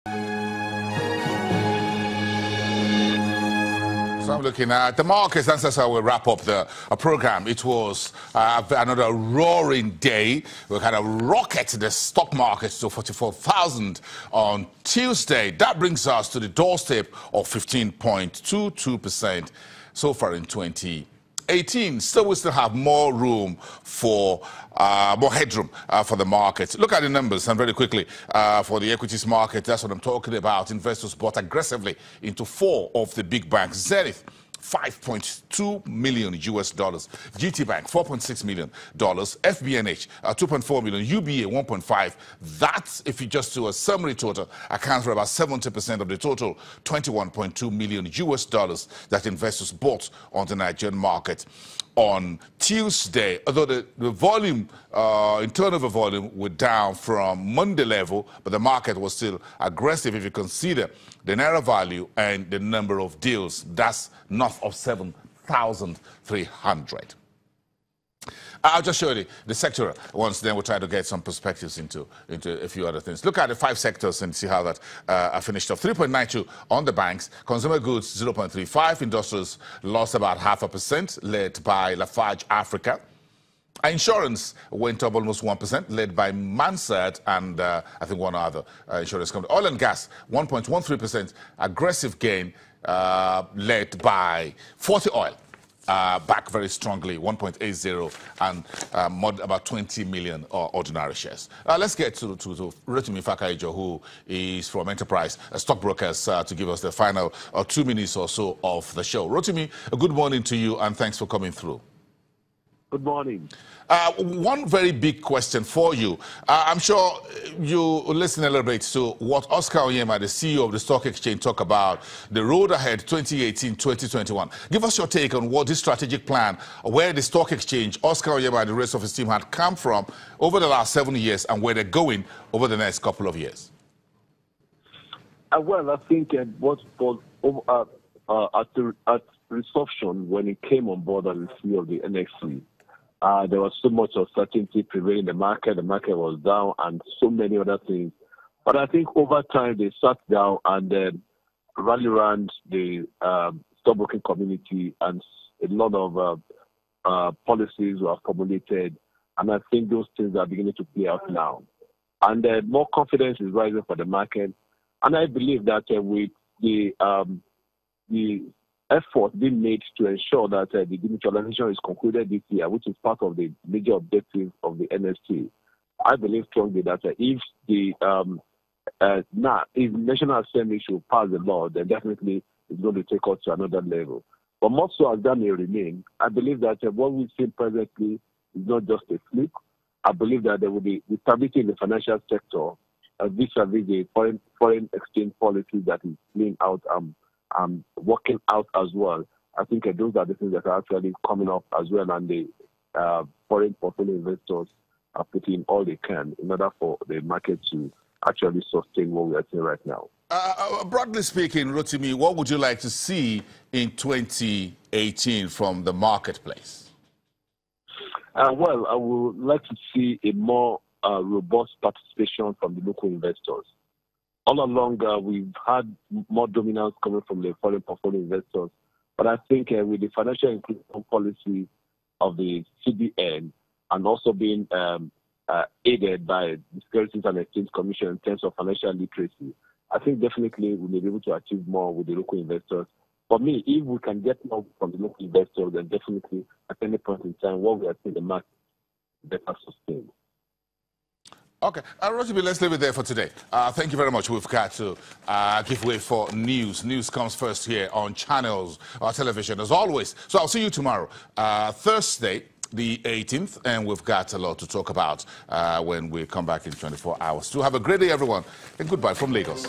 So I'm looking at the markets, and that's how we wrap up the program. It was another roaring day. We kind of rocketed the stock market to 44,000 on Tuesday. That brings us to the doorstep of 15.22% so far in 2018. So we still have more room for more headroom for the market. Look at the numbers, and very quickly for the equities market, that's what I'm talking about. Investors bought aggressively into 4 of the big banks. Zenith, $5.2 million US dollars. GT Bank, $4.6 million. FBNH, $2.4 million. UBA, $1.5. That, if you just do a summary total, accounts for about 70% of the total, $21.2 million US dollars that investors bought on the Nigerian market on Tuesday. Although the volume, in turnover volume, were down from Monday level, but the market was still aggressive if you consider the naira value and the number of deals. That's north of 7,300. I'll just show you the sectoral ones, then we'll try to get some perspectives into a few other things. Look at the 5 sectors and see how that are finished off. 3.92 on the banks, consumer goods 0.35, industrials lost about 0.5%, led by Lafarge Africa. Insurance went up almost 1%, led by Mansard and I think one other insurance company. Oil and gas, 1.13%, aggressive gain, led by 40 Oil. Back very strongly, 1.80, and about 20 million ordinary shares. Let's get to Rotimi Fakayejo, who is from Enterprise Stockbrokers, to give us the final 2 minutes or so of the show. Rotimi, good morning to you, and thanks for coming through. Good morning. One very big question for you. I'm sure you listen a little bit to what Oscar Onyema, the CEO of the Stock Exchange, talked about the road ahead 2018-2021. Give us your take on what this strategic plan, where the Stock Exchange, Oscar Onyema and the rest of his team had come from over the last 7 years and where they're going over the next couple of years. Well, I think what at reception when he came on board as the CEO of the NSE, there was so much uncertainty prevailing in the market. The market was down and so many other things. But I think over time they sat down and rallied around the stockbroking community, and a lot of policies were formulated. And I think those things are beginning to play out now. And more confidence is rising for the market. And I believe that with the effort being made to ensure that the demutualization is concluded this year, which is part of the major objective of the NSE. I believe strongly that if the National Assembly should pass the law, then definitely it's going to take us to another level. But more so as that may remain, I believe that what we see presently is not just a flip. I believe that there will be stability in the financial sector vis-a-vis the foreign exchange policy that is playing out working out as well. I think those are the things that are actually coming up as well, and the foreign portfolio investors are putting all they can in order for the market to actually sustain what we are seeing right now. Broadly speaking, Rotimi, what would you like to see in 2018 from the marketplace? Well, I would like to see a more robust participation from the local investors. All along, we've had more dominance coming from the foreign portfolio investors. But I think with the financial inclusion policy of the CBN and also being aided by the Securities and Exchange Commission in terms of financial literacy, I think definitely we may be able to achieve more with the local investors. For me, if we can get more from the local investors, then definitely at any point in time, what we are seeing the market better sustained. Okay, Rotimi, let's leave it there for today. Thank you very much. We've got to give way for news. News comes first here on Channels Television, as always. So I'll see you tomorrow, Thursday, the 18th, and we've got a lot to talk about when we come back in 24 hours. So have a great day, everyone, and goodbye from Lagos.